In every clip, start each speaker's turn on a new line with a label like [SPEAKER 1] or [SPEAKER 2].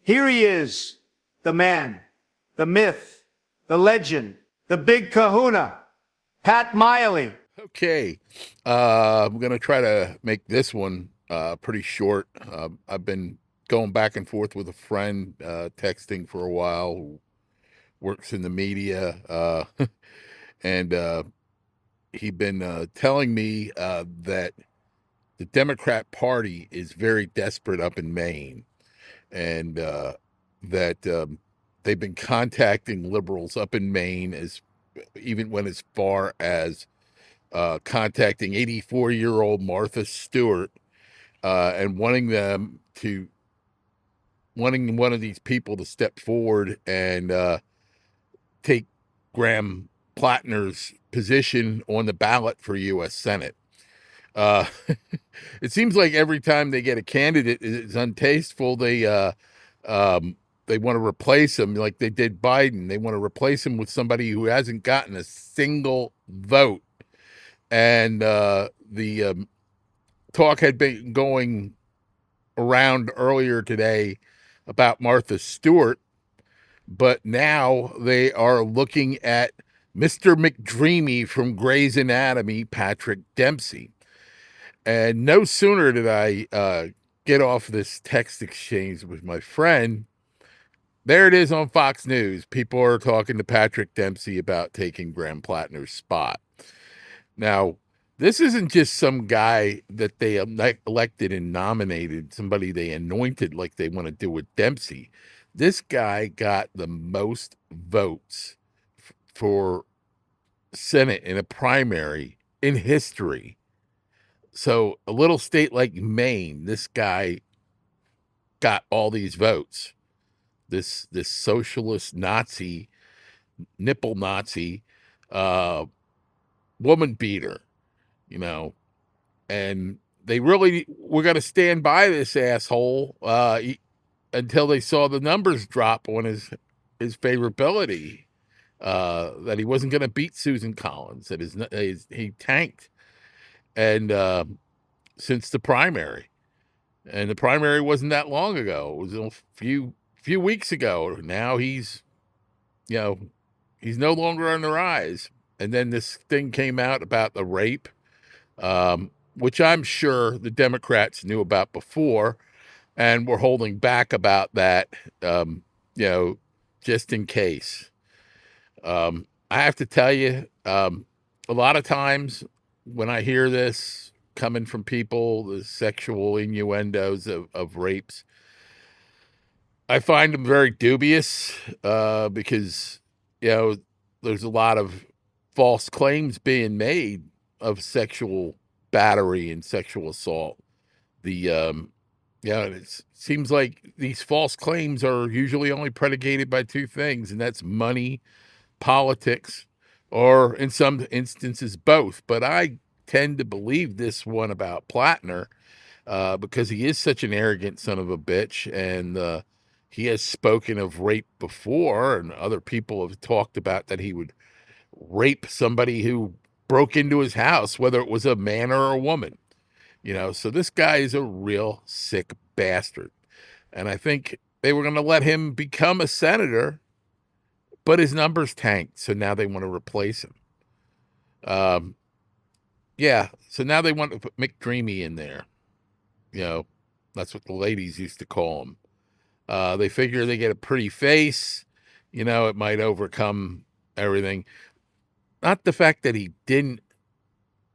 [SPEAKER 1] Here he is, the man, the myth, the legend, the big kahuna, Pat Miley.
[SPEAKER 2] Okay. I'm going to try to make this one pretty short. I've been going back and forth with a friend, texting for a while, who works in the media. And he'd been telling me that the Democrat Party is very desperate up in Maine, and that they've been contacting liberals up in Maine, as even went as far as contacting 84-year-old Martha Stewart and wanting one of these people to step forward and take Graham Platner's position on the ballot for U.S. Senate. Uh, it seems like every time they get a candidate is untasteful, they want to replace him like they did Biden. They want to replace him with somebody who hasn't gotten a single vote. And the talk had been going around earlier today about Martha Stewart, but now they are looking at Mr. McDreamy from Grey's Anatomy, Patrick Dempsey. And no sooner did I get off this text exchange with my friend, there it is on Fox News. People are talking to Patrick Dempsey about taking Graham Platner's spot. Now, this isn't just some guy that they elected and nominated, somebody they anointed like they want to do with Dempsey. This guy got the most votes for Senate in a primary in history. So, a little state like Maine, this guy got all these votes. This socialist Nazi, nipple Nazi, uh, woman beater, you know, and they really were going to stand by this asshole until they saw the numbers drop on his favorability. That he wasn't going to beat Susan Collins. That he tanked, and since the primary, and the primary wasn't that long ago. It was a few weeks ago. Now you know he's no longer on the rise. And then this thing came out about the rape, which I'm sure the Democrats knew about before and were holding back about that, um, you know, just in case. I have to tell you, a lot of times when I hear this coming from people, the sexual innuendos of rapes, I find them very dubious because, you know, there's a lot of false claims being made of sexual battery and sexual assault. It seems like these false claims are usually only predicated by two things, and that's money, politics, or in some instances both. But I tend to believe this one about Platner because he is such an arrogant son of a bitch, and he has spoken of rape before, and other people have talked about that he would rape somebody who broke into his house, whether it was a man or a woman. So this guy is a real sick bastard. And I think they were going to let him become a senator, but his numbers tanked. So now they want to replace him. Um, yeah. So now they want to put McDreamy in there. You know, that's what the ladies used to call him. They figure they get a pretty face. It might overcome everything. Not the fact that he didn't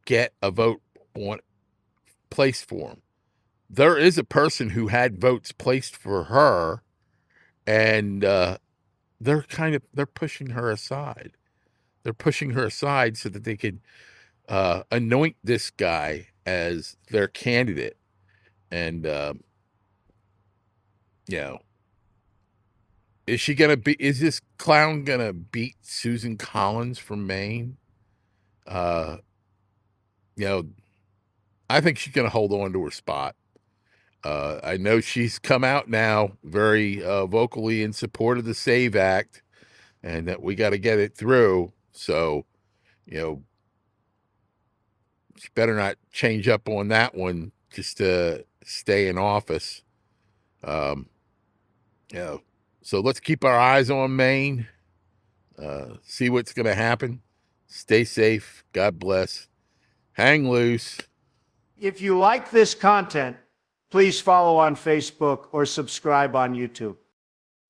[SPEAKER 2] get a vote placed for him. There is a person who had votes placed for her, and they're pushing her aside. They're pushing her aside so that they could anoint this guy as their candidate. And you know, is this clown gonna beat Susan Collins from Maine? Uh, you know, I think she's gonna hold on to her spot. I know she's come out now very vocally in support of the SAVE Act and that we got to get it through. So, you know, she better not change up on that one just to stay in office. Um, Yeah. So let's keep our eyes on Maine. See what's going to happen. Stay safe. God bless. Hang loose.
[SPEAKER 1] If you like this content, please follow on Facebook or subscribe on YouTube.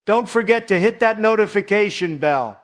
[SPEAKER 1] Don't forget to hit that notification bell